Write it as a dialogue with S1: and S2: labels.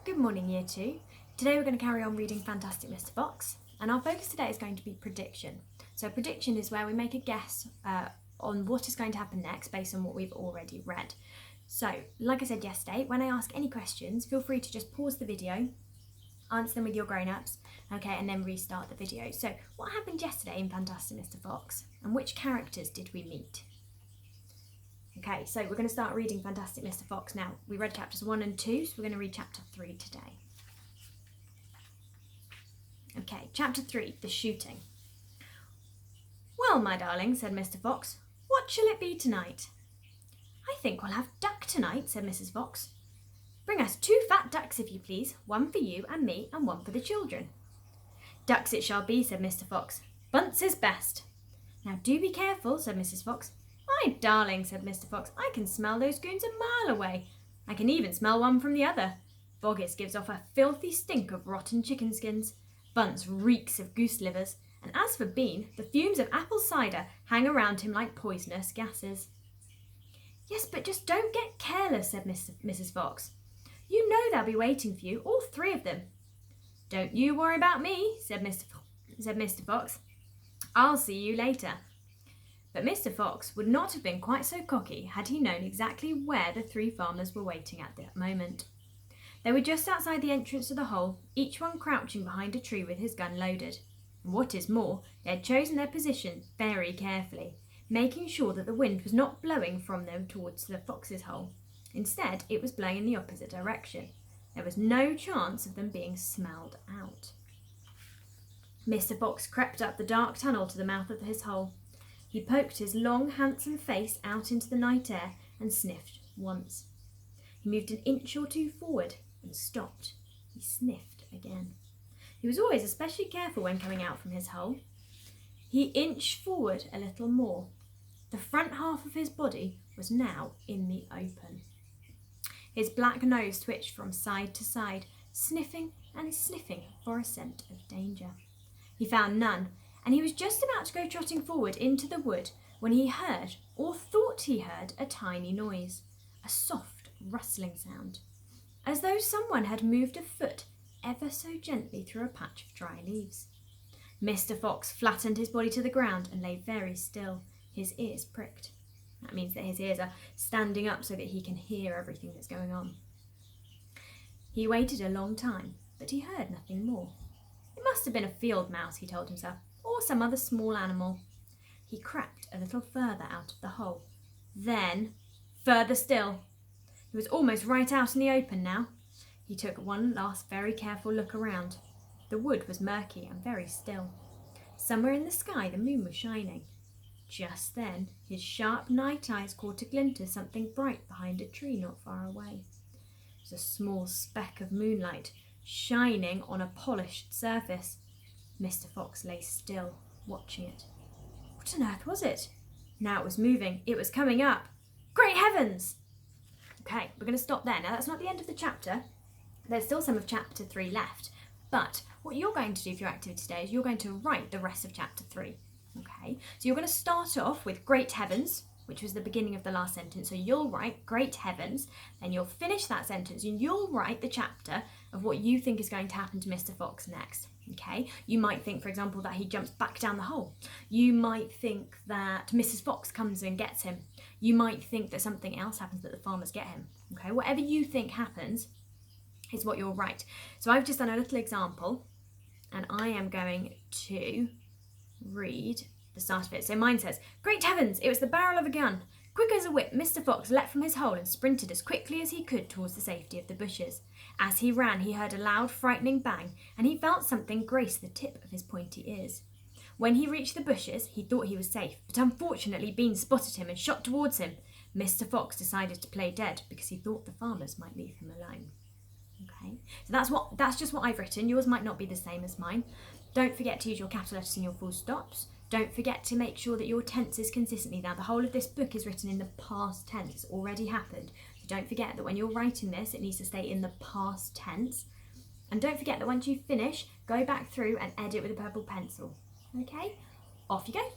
S1: Good morning, Year 2. Today we're going to carry on reading Fantastic Mr. Fox, and our focus today is going to be prediction. So prediction is where we make a guess on what is going to happen next based on what we've already read. So, like I said yesterday, when I ask any questions, feel free to just pause the video, answer them with your grown-ups, okay, and then restart the video. So, what happened yesterday in Fantastic Mr. Fox, and which characters did we meet? Okay, so we're going to start reading Fantastic Mr. Fox now. We read chapters 1 and 2, so we're going to read chapter 3 today. Okay, chapter 3, The Shooting. Well, my darling, said Mr. Fox, what shall it be tonight? I think we'll have duck tonight, said Mrs. Fox. Bring us 2 fat ducks, if you please, one for you and me and one for the children. Ducks it shall be, said Mr. Fox. Bunce is best. Now do be careful, said Mrs. Fox. My darling, said Mr. Fox, I can smell those goons a mile away. I can even smell one from the other. Boggis gives off a filthy stink of rotten chicken skins. Bunce reeks of goose livers. And as for Bean, the fumes of apple cider hang around him like poisonous gases. Yes, but just don't get careless, said Mrs. Fox. You know they'll be waiting for you, all 3 of them. Don't you worry about me, said Mr. Fox. I'll see you later. But Mr. Fox would not have been quite so cocky had he known exactly where the 3 farmers were waiting at that moment. They were just outside the entrance to the hole, each one crouching behind a tree with his gun loaded. And what is more, they had chosen their position very carefully, making sure that the wind was not blowing from them towards the fox's hole. Instead, it was blowing in the opposite direction. There was no chance of them being smelled out. Mr. Fox crept up the dark tunnel to the mouth of his hole. He poked his long, handsome face out into the night air and sniffed once. He moved an inch or 2 forward and stopped. He sniffed again. He was always especially careful when coming out from his hole. He inched forward a little more. The front half of his body was now in the open. His black nose twitched from side to side, sniffing and sniffing for a scent of danger. He found none, and he was just about to go trotting forward into the wood when he heard, or thought he heard, a tiny noise, a soft rustling sound, as though someone had moved a foot ever so gently through a patch of dry leaves. Mr. Fox flattened his body to the ground and lay very still, his ears pricked. That means that his ears are standing up so that he can hear everything that's going on. He waited a long time, but he heard nothing more. It must have been a field mouse, he told himself, or some other small animal. He crept a little further out of the hole. Then, further still. He was almost right out in the open now. He took one last very careful look around. The wood was murky and very still. Somewhere in the sky the moon was shining. Just then, his sharp night eyes caught a glint of something bright behind a tree not far away. It was a small speck of moonlight, shining on a polished surface. Mr. Fox lay still, watching it. What on earth was it? Now it was moving. It was coming up. Great heavens! Okay, we're going to stop there. Now, that's not the end of the chapter. There's still some of chapter 3 left. But what you're going to do for your activity today is you're going to write the rest of chapter 3. Okay, so you're going to start off with great heavens, which was the beginning of the last sentence. So you'll write great heavens, then you'll finish that sentence and you'll write the chapter of what you think is going to happen to Mr. Fox next. Okay, you might think, for example, that he jumps back down the hole. You might think that Mrs. Fox comes and gets him. You might think that something else happens, that the farmers get him. Okay, whatever you think happens is what you'll write. So I've just done a little example and I am going to read the start of it. So mine says, great heavens, it was the barrel of a gun. Quick as a whip, Mr. Fox leapt from his hole and sprinted as quickly as he could towards the safety of the bushes. As he ran, he heard a loud, frightening bang, and he felt something grace the tip of his pointy ears. When he reached the bushes, he thought he was safe, but unfortunately Bean spotted him and shot towards him. Mr. Fox decided to play dead because he thought the farmers might leave him alone. Okay, so that's just what I've written. Yours might not be the same as mine. Don't forget to use your capital letters and your full stops. Don't forget to make sure that your tense is consistently. Now, the whole of this book is written in the past tense. It's already happened. So don't forget that when you're writing this, it needs to stay in the past tense. And don't forget that once you finish, go back through and edit with a purple pencil. Okay? Off you go.